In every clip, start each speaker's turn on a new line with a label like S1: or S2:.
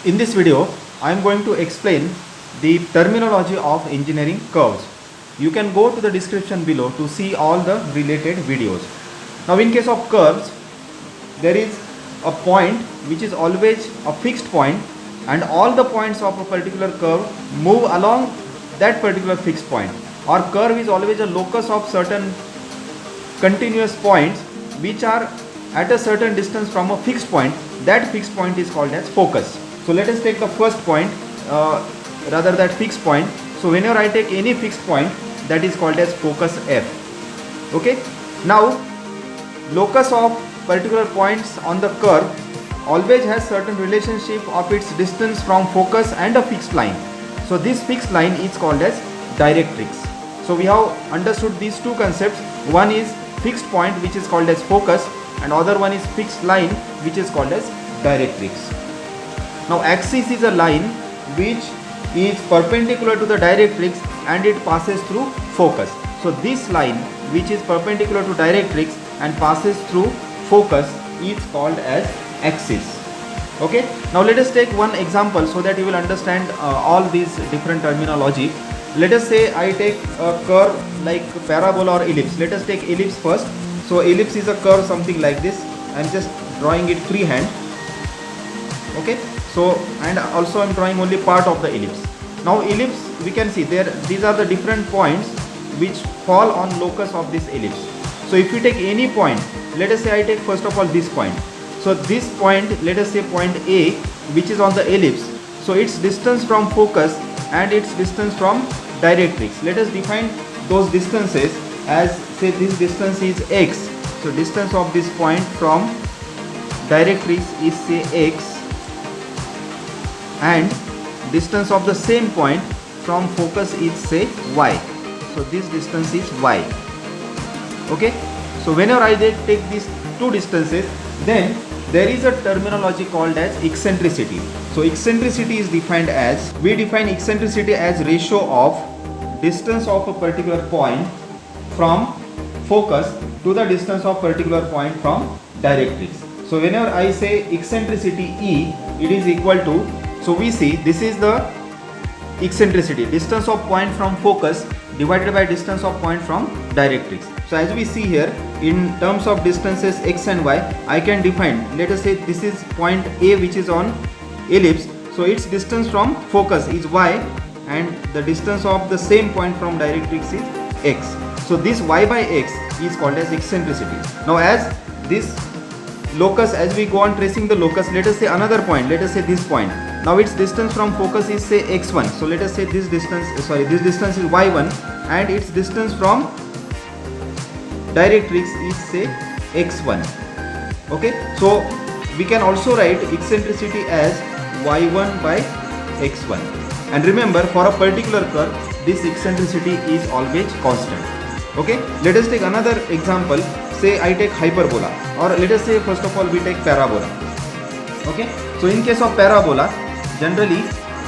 S1: In this video, I am going to explain the terminology of engineering curves. You can go to the description below to see all the related videos. Now in case of curves, there is a point which is always a fixed point, and all the points of a particular curve move along that particular fixed point. Or curve is always a locus of certain continuous points which are at a certain distance from a fixed point. That fixed point is called as focus. So let us take the first point, rather that fixed point. So whenever I take any fixed point, that is called as focus F. Okay. Now locus of particular points on the curve always has certain relationship of its distance from focus and a fixed line. So this fixed line is called as directrix. So we have understood these two concepts. One is fixed point, which is called as focus, and other one is fixed line, which is called as directrix. Now axis is a line which is perpendicular to the directrix and it passes through focus. So this line which is perpendicular to directrix and passes through focus is called as axis. Okay. Now let us take one example so that you will understand all these different terminology. Let us say I take a curve like parabola or ellipse. Let us take ellipse first. So ellipse is a curve something like this. I am just drawing it freehand. Okay. So and also I am drawing only part of the ellipse. Now ellipse, we can see there, these are the different points which fall on locus of this ellipse. So if you take any point, let us say I take first of all this point. So this point, let us say point A, which is on the ellipse. So its distance from focus and its distance from directrix. Let us define those distances as, say this distance is x. So distance of this point from directrix is say x, and distance of the same point from focus is say y. So this distance is y. Okay. So whenever I take these two distances, then there is a terminology called as eccentricity. So eccentricity is defined as, we define eccentricity as ratio of distance of a particular point from focus to the distance of particular point from directrix. So whenever I say eccentricity E, it is equal to, so we see this is the eccentricity, distance of point from focus divided by distance of point from directrix. So as we see here, in terms of distances x and y, I can define, let us say this is point A which is on ellipse. So its distance from focus is y and the distance of the same point from directrix is x. So this y by x is called as eccentricity. Now as this locus, as we go on tracing the locus, let us say another point, let us say this point. Now its distance from focus is say x1. So let us say this distance, this distance is y1 and its distance from directrix is say x1. Okay. So we can also write eccentricity as y1 by x1. And remember, for a particular curve, this eccentricity is always constant. Okay. Let us take another example. Say I take hyperbola, or let us say first of all we take parabola. Okay. So in case of parabola, generally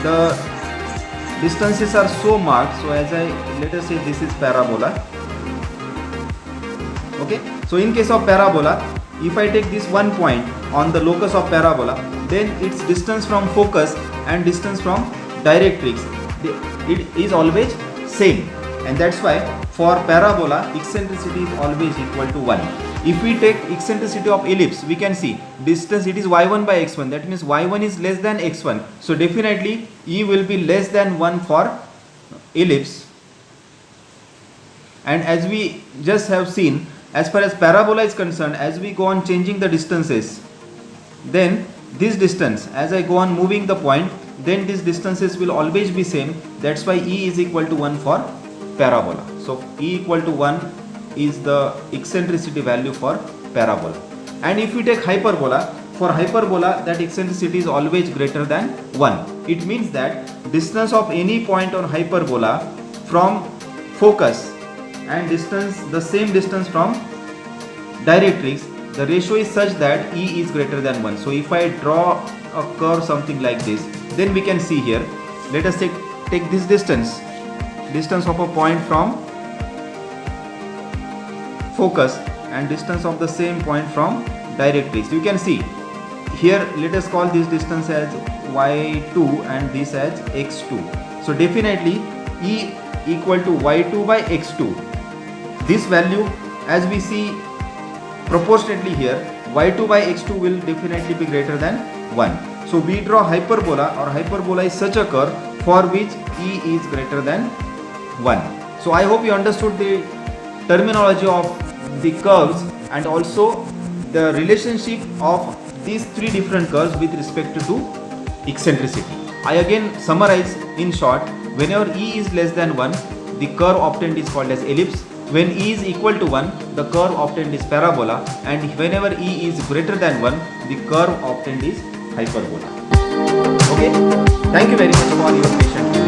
S1: the distances are so marked. So as let us say this is parabola. Okay. So in case of parabola, if I take this one point on the locus of parabola, then its distance from focus and distance from directrix, it is always same, and that's why for parabola eccentricity is always equal to 1. If we take eccentricity of ellipse, we can see distance, it is y1 by x1. That means y1 is less than x1. So definitely E will be less than 1 for ellipse. And as we just have seen, as far as parabola is concerned, as we go on changing the distances, then this distance, as I go on moving the point, then these distances will always be same. That's why E is equal to 1 for parabola. So E equal to 1 is the eccentricity value for parabola. And if we take hyperbola, for hyperbola that eccentricity is always greater than 1. It means that distance of any point on hyperbola from focus and distance, the same distance from directrix, the ratio is such that E is greater than 1. So if I draw a curve something like this, then we can see here, let us take this distance of a point from focus and distance of the same point from directrix. You can see here, let us call this distance as y2 and this as x2. So definitely E equal to y2 by x2. This value, as we see proportionately here, y2 by x2 will definitely be greater than 1. So we draw hyperbola, or hyperbola is such a curve for which E is greater than 1. So I hope you understood the terminology of the curves and also the relationship of these three different curves with respect to eccentricity. I again summarize in short. Whenever E is less than 1, the curve obtained is called as ellipse. When E is equal to 1, the curve obtained is parabola, and whenever E is greater than 1, the curve obtained is hyperbola. Okay, thank you very much for your patience.